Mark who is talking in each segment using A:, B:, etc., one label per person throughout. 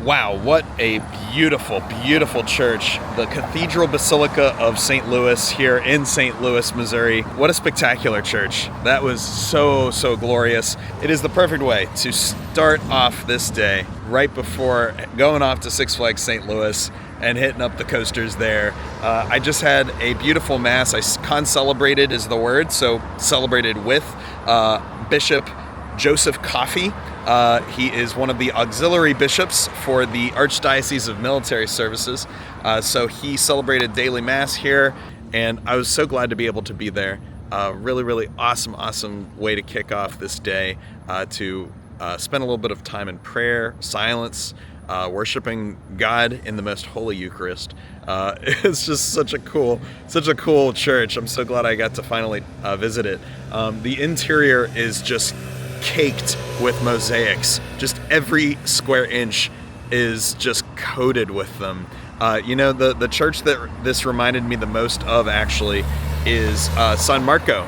A: Wow, what a beautiful, beautiful church. The Cathedral Basilica of St. Louis here in St. Louis, Missouri. What a spectacular church. That was so, so glorious. It is the perfect way to start off this day right before going off to Six Flags St. Louis and hitting up the coasters there. I just had a beautiful mass. I concelebrated is the word, so celebrated with Bishop Joseph Coffey. He is one of the auxiliary bishops for the Archdiocese of Military Services. So he celebrated daily mass here, and I was so glad to be able to be there. Really, really awesome way to kick off this day, to spend a little bit of time in prayer, silence, worshiping God in the most holy Eucharist. It's just such a cool church. I'm so glad I got to finally visit it. The interior is just caked with mosaics. Just every square inch is just coated with them. The church that this reminded me the most of actually is San Marco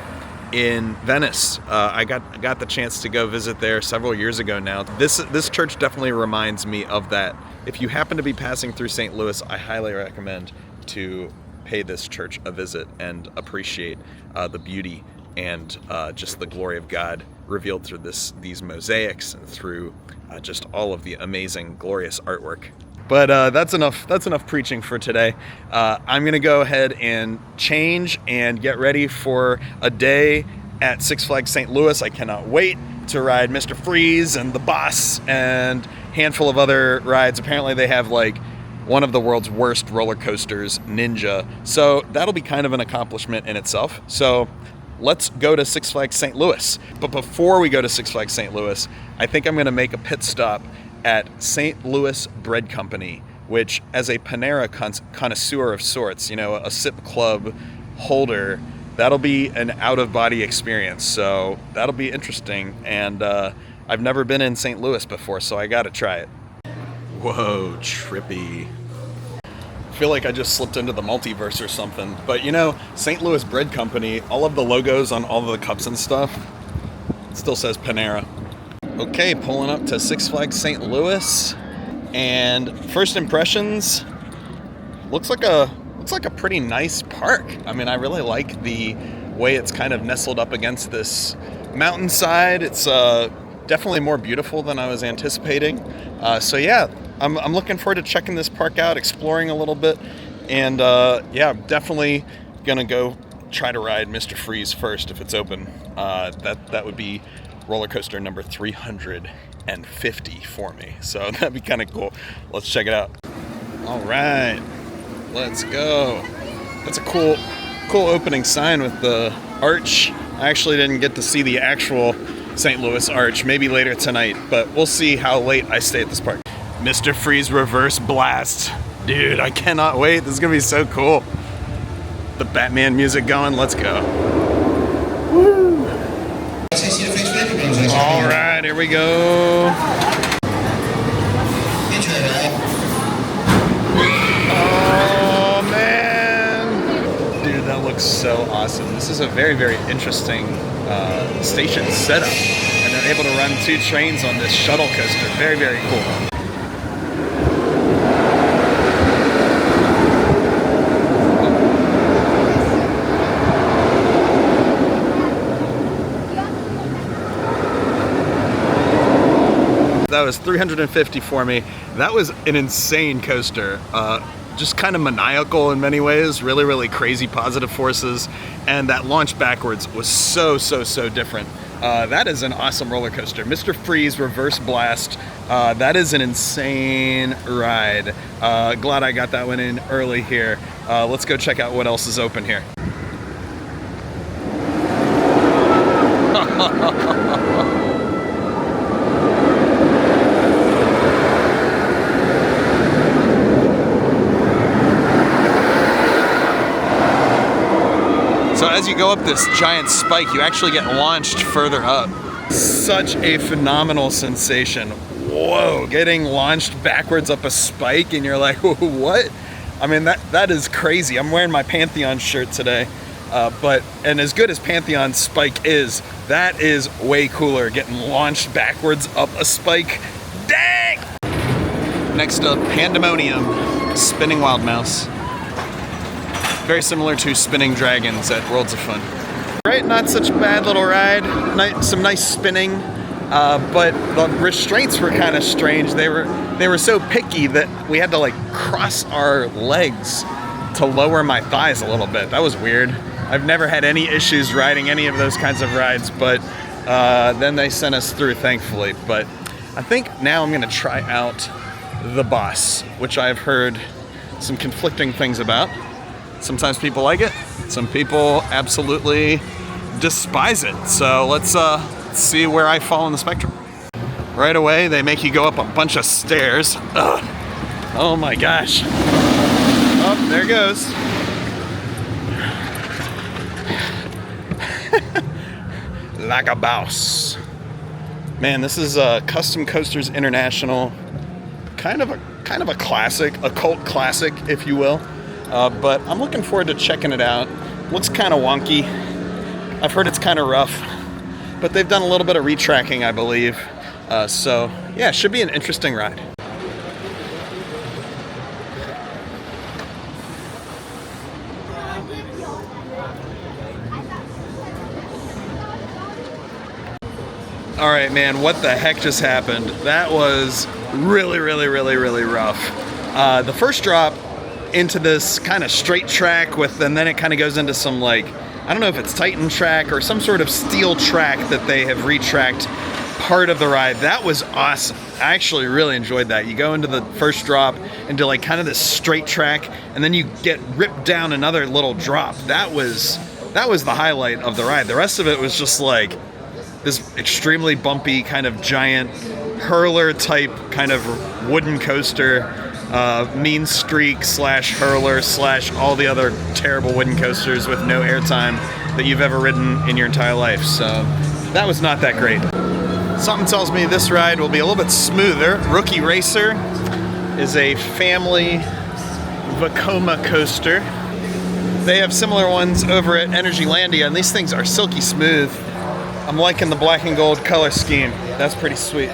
A: in Venice. I got the chance to go visit there several years ago now. This church definitely reminds me of that. If you happen to be passing through St. Louis, I highly recommend to pay this church a visit and appreciate the beauty and just the glory of God revealed through these mosaics and through just all of the amazing, glorious artwork. But that's enough preaching for today. I'm gonna go ahead and change and get ready for a day at Six Flags St. Louis. I cannot wait to ride Mr. Freeze and the Boss and a handful of other rides. Apparently they have like one of the world's worst roller coasters, Ninja. So that'll be kind of an accomplishment in itself. So let's go to Six Flags St. Louis. But before we go to Six Flags St. Louis, I think I'm going to make a pit stop at St. Louis Bread Company, which, as a Panera connoisseur of sorts, a sip club holder, that'll be an out-of-body experience. So that'll be interesting. And I've never been in St. Louis before, so I got to try it. Whoa, trippy. I feel like I just slipped into the multiverse or something. But St. Louis Bread Company, all of the logos on all of the cups and stuff, it still says Panera. Okay, pulling up to Six Flags St. Louis, and first impressions, looks like a pretty nice park. I mean, I really like the way it's kind of nestled up against this mountainside. It's definitely more beautiful than I was anticipating. So yeah, I'm looking forward to checking this park out, exploring a little bit, and definitely gonna go try to ride Mr. Freeze first if it's open. That would be roller coaster number 350 for me, so that'd be kind of cool. Let's check it out. All right, let's go. That's a cool opening sign with the arch. I actually didn't get to see the actual St. Louis arch, maybe later tonight, but we'll see how late I stay at this park. Mr. Freeze Reverse Blast. Dude, I cannot wait. This is gonna be so cool. The Batman music going, let's go. Woo! All right, here we go. Oh man. Dude, that looks so awesome. This is a very, very interesting station setup. And they're able to run 2 trains on this shuttle coaster. Very, very cool. That was 350 for me. That was an insane coaster. Just kind of maniacal in many ways, really, really crazy positive forces. And that launch backwards was so different. That is an awesome roller coaster. Mr. Freeze Reverse Blast. That is an insane ride. Glad I got that one in early here. Let's go check out what else is open here. So as you go up this giant spike, you actually get launched further up. Such a phenomenal sensation. Whoa, getting launched backwards up a spike and you're like, what? I mean, that is crazy. I'm wearing my Pantheon shirt today. And as good as Pantheon spike is, that is way cooler, getting launched backwards up a spike. Dang! next to Pandemonium, spinning wild mouse. Very similar to spinning dragons at Worlds of Fun. Right, not such a bad little ride. Some nice spinning, but the restraints were kind of strange. They were so picky that we had to like cross our legs to lower my thighs a little bit. That was weird. I've never had any issues riding any of those kinds of rides, but then they sent us through, thankfully. But I think now I'm gonna try out the Boss, which I've heard some conflicting things about. Sometimes people like it, some people absolutely despise it. So let's see where I fall in the spectrum. Right away, they make you go up a bunch of stairs. Ugh. Oh my gosh. Oh, there it goes. Like a boss. Man, this is Custom Coasters International. Kind of a classic, a cult classic, if you will. But I'm looking forward to checking it out. Looks kind of wonky. I've heard it's kind of rough, but they've done a little bit of retracking, I believe. So yeah, should be an interesting ride. All right, man, what the heck just happened? That was really rough. The first drop into this kind of straight track and then it kind of goes into some like, I don't know if it's Titan track or some sort of steel track that they have retracked part of the ride. That was awesome. I actually really enjoyed that. You go into the first drop into like kind of this straight track and then you get ripped down another little drop. That was the highlight of the ride. The rest of it was just like this extremely bumpy kind of giant hurler type kind of wooden coaster. Mean Streak / hurler / all the other terrible wooden coasters with no airtime that you've ever ridden in your entire life. So that was not that great. Something tells me this ride will be a little bit smoother. Rookie Racer is a family Vekoma coaster. They have similar ones over at Energylandia, and these things are silky smooth. I'm liking the black and gold color scheme. That's pretty sweet.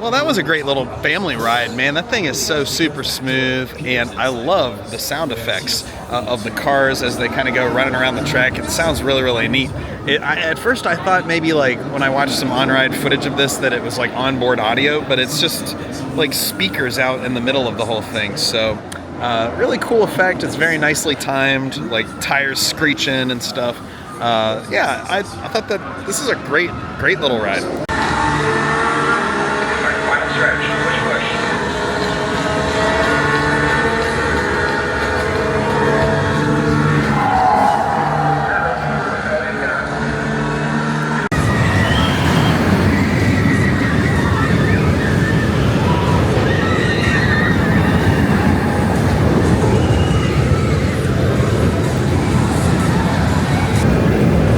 A: Well, that was a great little family ride, man. That thing is so super smooth, and I love the sound effects of the cars as they kind of go running around the track. It sounds really neat. At first I thought maybe like when I watched some on-ride footage of this that it was like onboard audio, but it's just like speakers out in the middle of the whole thing. So really cool effect. It's very nicely timed, like tires screeching and stuff. Yeah, I thought that this is a great little ride.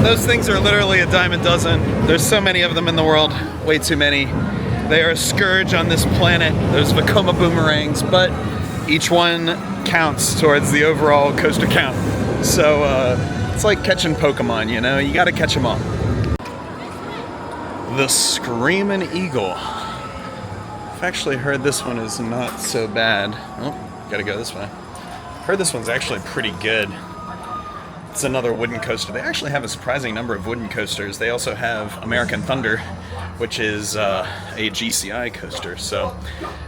A: Those things are literally a dime a dozen. There's so many of them in the world, way too many. They are a scourge on this planet. There's Vekoma boomerangs, but each one counts towards the overall coaster count. So it's like catching Pokemon, you know? You gotta catch them all. The Screaming Eagle. I've actually heard this one is not so bad. Oh, gotta go this way. I've heard this one's actually pretty good. It's another wooden coaster. They actually have a surprising number of wooden coasters. They also have American Thunder, which is a GCI coaster. So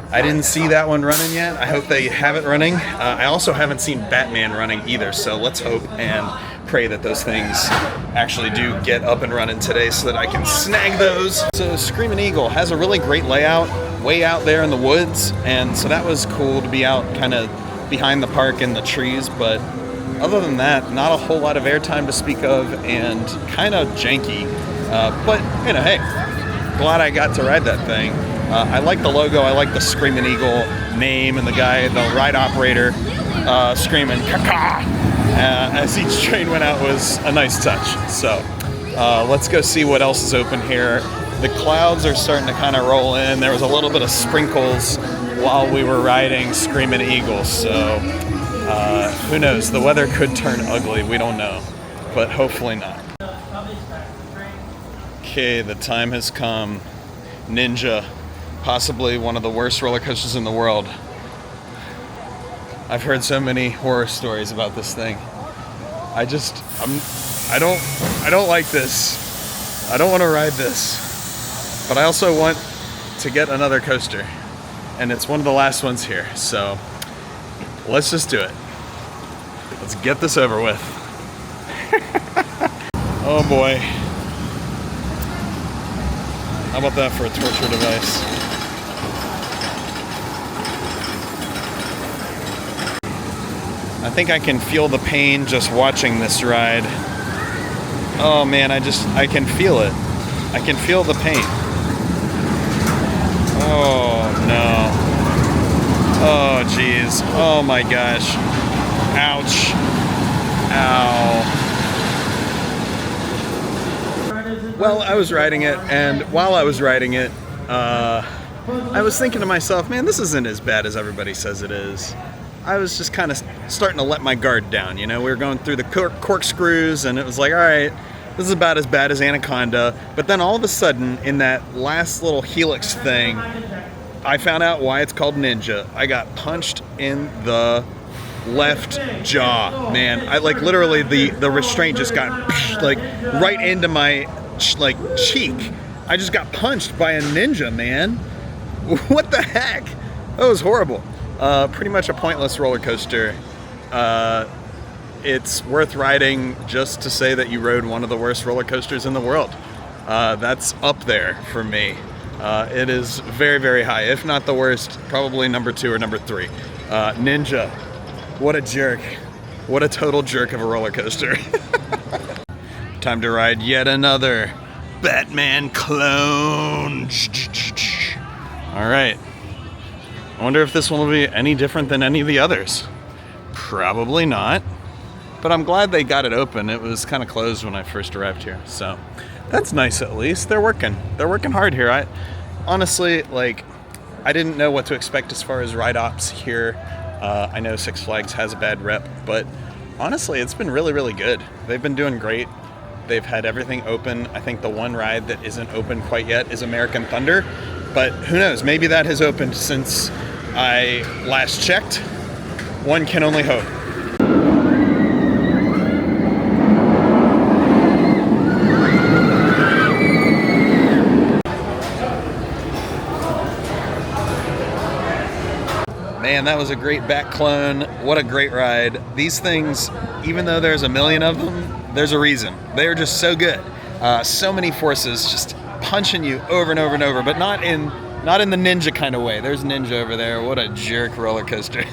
A: I didn't see that one running yet. I hope they have it running. I also haven't seen Batman running either. So let's hope and pray that those things actually do get up and running today so that I can snag those. So Screaming Eagle has a really great layout way out there in the woods, and so that was cool to be out kind of behind the park in the trees, but other than that, not a whole lot of airtime to speak of, and kind of janky. But, you know, hey, glad I got to ride that thing. I like the logo, I like the Screaming Eagle name, and the guy, the ride operator, screaming "Caca" as each train went out was a nice touch. So let's go see what else is open here. The clouds are starting to kind of roll in. There was a little bit of sprinkles while we were riding Screaming Eagle, so who knows? The weather could turn ugly, we don't know, but hopefully not. Okay, the time has come. Ninja, possibly one of the worst roller coasters in the world. I've heard so many horror stories about this thing. I don't like this. I don't want to ride this. But I also want to get another coaster. And it's one of the last ones here. So let's just do it. Let's get this over with. Oh boy. How about that for a torture device? I think I can feel the pain just watching this ride. Oh man, I can feel it. I can feel the pain. Oh no. Oh geez. Oh my gosh. Ouch. Ow. Well, I was riding it, and while I was riding it, I was thinking to myself, man, this isn't as bad as everybody says it is. I was just kind of starting to let my guard down, you know? We were going through the corkscrews, and it was like, all right, this is about as bad as Anaconda. But then all of a sudden, in that last little helix thing, I found out why it's called Ninja. I got punched in the left jaw, man. I like literally the restraint just got like right into my like cheek. I just got punched by a ninja, man. What the heck? That was horrible. Pretty much a pointless roller coaster. It's worth riding just to say that you rode one of the worst roller coasters in the world. That's up there for me. It is very, very high, if not the worst, probably number 2 or number 3. Ninja, what a jerk. What a total jerk of a roller coaster. Time to ride yet another Batman clone. All right. I wonder if this one will be any different than any of the others. Probably not. But I'm glad they got it open. It was kind of closed when I first arrived here. So that's nice at least. They're working. They're working hard here. I honestly, I didn't know what to expect as far as ride ops here. I know Six Flags has a bad rep, but honestly, it's been really, really good. They've been doing great. They've had everything open. I think the one ride that isn't open quite yet is American Thunder, but who knows? Maybe that has opened since I last checked. One can only hope. Man, that was a great back clone. What a great ride. These things, even though there's a million of them, there's a reason. They're just so good. So many forces just punching you over and over and over, but not in the ninja kind of way. There's Ninja over there. What a jerk roller coaster.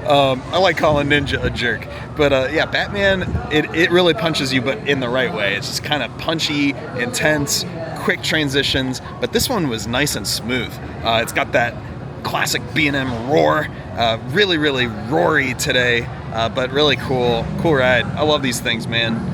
A: I like calling Ninja a jerk. But yeah, Batman, it really punches you, but in the right way. It's just kind of punchy, intense, quick transitions. But this one was nice and smooth. It's got that classic B&M roar. Really, really roary today, but really cool ride. I love these things, man.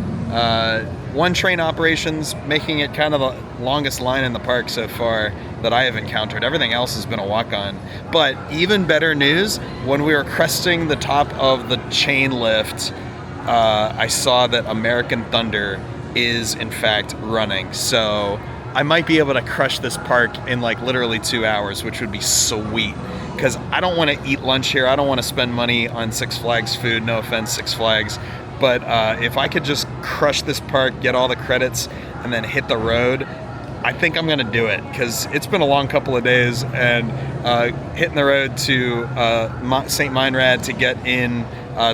A: One train operations, making it kind of the longest line in the park so far that I have encountered. Everything else has been a walk-on. But even better news, when we were cresting the top of the chain lift, I saw that American Thunder is in fact running. So I might be able to crush this park in like literally 2 hours, which would be sweet. Because I don't want to eat lunch here. I don't want to spend money on Six Flags food. No offense, Six Flags. But if I could just crush this park, get all the credits, and then hit the road, I think I'm going to do it. Because it's been a long couple of days, and hitting the road to St. Meinrad to get in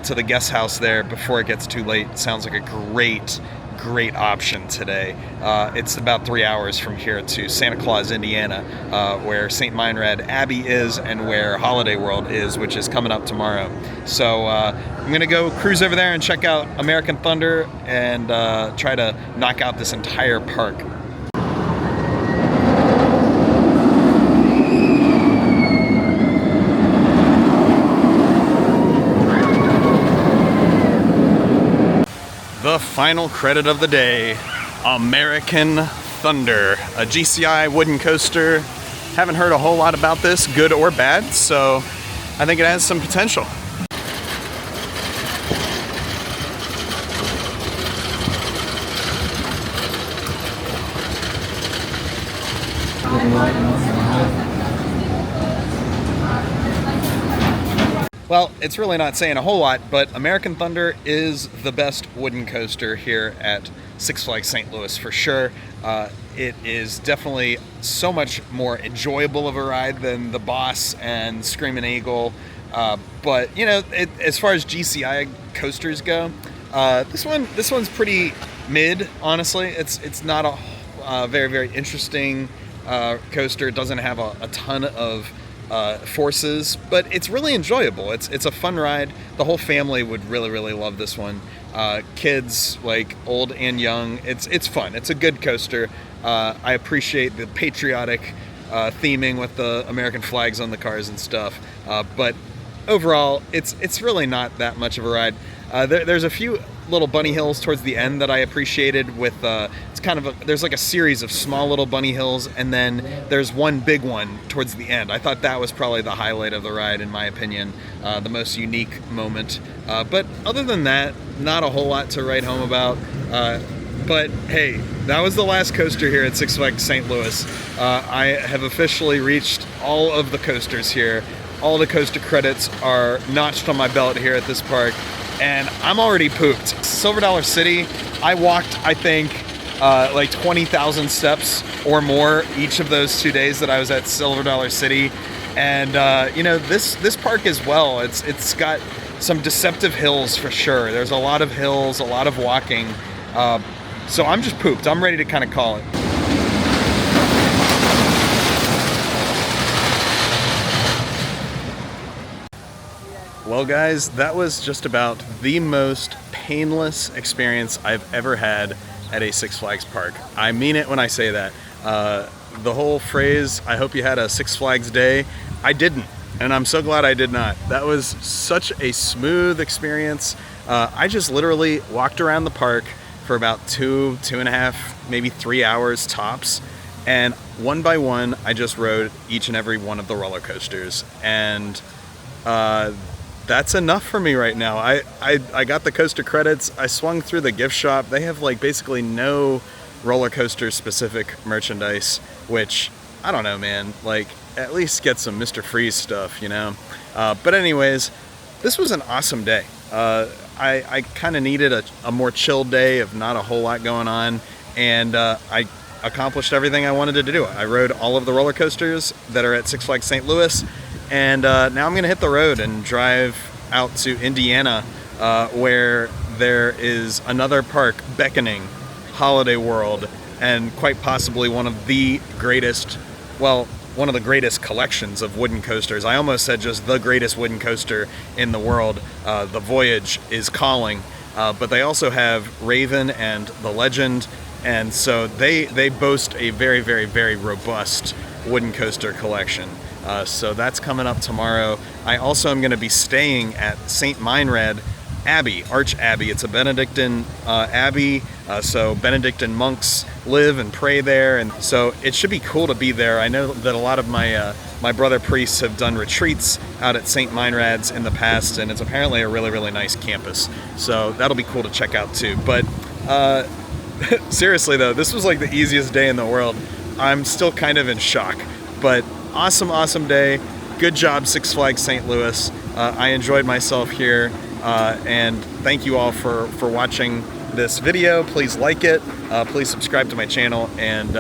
A: to the guest house there before it gets too late sounds like a great option today. It's about 3 hours from here to Santa Claus, Indiana, where St. Meinrad Abbey is and where Holiday World is, which is coming up tomorrow. So I'm gonna go cruise over there and check out American Thunder and try to knock out this entire park. The final credit of the day, American Thunder, a GCI wooden coaster. Haven't heard a whole lot about this, good or bad, so I think it has some potential. Well, it's really not saying a whole lot, but American Thunder is the best wooden coaster here at Six Flags St. Louis for sure. It is definitely so much more enjoyable of a ride than the Boss and Screamin' Eagle. But you know, as far as GCI coasters go, this one's pretty mid. Honestly, it's not a very interesting coaster. It doesn't have a ton of forces, but it's really enjoyable. It's a fun ride. The whole family would really love this one. Kids, like old and young. It's fun. It's a good coaster. I appreciate the patriotic theming with the American flags on the cars and stuff. But overall, it's really not that much of a ride. There's a few little bunny hills towards the end that I appreciated with it's kind of there's like a series of small little bunny hills, and then there's one big one towards the end. I thought that was probably the highlight of the ride, in my opinion, the most unique moment. But other than that, not a whole lot to write home about. But hey, that was the last coaster here at Six Flags St. Louis. I have officially reached all of the coasters here. All the coaster credits are notched on my belt here at this park, and I'm already pooped. Silver Dollar City, I walked, I think, like 20,000 steps or more each of those 2 days that I was at Silver Dollar City. And you know, this park as well, it's got some deceptive hills for sure. There's a lot of hills, a lot of walking. So I'm just pooped. I'm ready to kind of call it. Well guys, that was just about the most painless experience I've ever had at a Six Flags park. I mean it when I say that. The whole phrase, I hope you had a Six Flags day, I didn't, and I'm so glad I did not. That was such a smooth experience. I just literally walked around the park for about 2.5, maybe 3 hours tops, and one by one, I just rode each and every one of the roller coasters, and that's enough for me right now. I got the coaster credits. I swung through the gift shop. They have like basically no roller coaster specific merchandise, which I don't know, man. Like, at least get some Mr. Freeze stuff, you know? But anyways, this was an awesome day. I kind of needed a more chilled day of not a whole lot going on, and I accomplished everything I wanted to do. I rode all of the roller coasters that are at Six Flags St. Louis, and now I'm gonna hit the road and drive out to Indiana, where there is another park beckoning, Holiday World, and quite possibly one of the greatest collections of wooden coasters. I almost said just the greatest wooden coaster in the world. The Voyage is calling, but they also have Raven and the Legend, and so they boast a very robust wooden coaster collection. So that's coming up tomorrow. I also am going to be staying at St. Meinrad Abbey, Arch Abbey. It's a Benedictine abbey, so Benedictine monks live and pray there, and so it should be cool to be there. I know that a lot of my brother priests have done retreats out at St. Meinrad's in the past, and it's apparently a really nice campus. So that'll be cool to check out too. But seriously though, this was like the easiest day in the world. I'm still kind of in shock, but awesome day. Good job, Six Flags St. Louis. I enjoyed myself here, and thank you all for watching this video. Please like it, please subscribe to my channel, and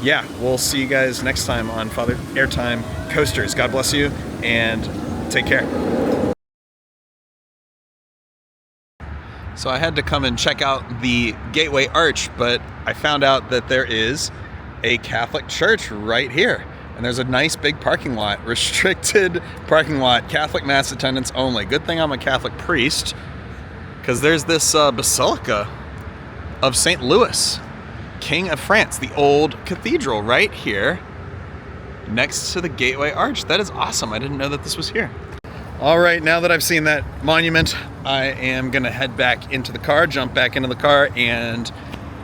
A: yeah, we'll see you guys next time on Father Airtime Coasters. God bless you, and take care. So I had to come and check out the Gateway Arch, but I found out that there is a Catholic church right here. And there's a nice big parking lot, restricted parking lot, Catholic Mass attendance only. Good thing I'm a Catholic priest, because there's this Basilica of St. Louis, King of France, the old cathedral right here next to the Gateway Arch. That is awesome. I didn't know that this was here. All right, now that I've seen that monument, I am gonna head back into the car, jump back into the car, and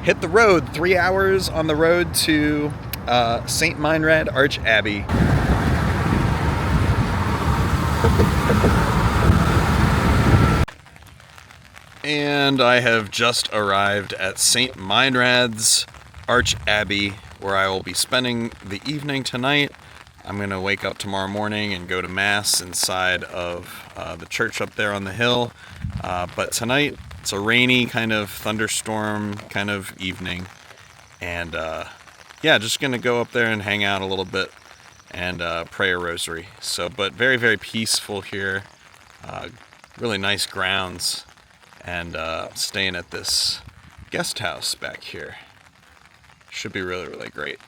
A: hit the road. 3 hours on the road to St. Meinrad Arch Abbey. And I have just arrived at St. Meinrad's Arch Abbey, where I will be spending the evening tonight. I'm going to wake up tomorrow morning and go to Mass inside of the church up there on the hill. But tonight, it's a rainy kind of thunderstorm kind of evening. And yeah, just going to go up there and hang out a little bit and pray a rosary. So, but very, very peaceful here. Really nice grounds. And staying at this guest house back here. Should be really, really great.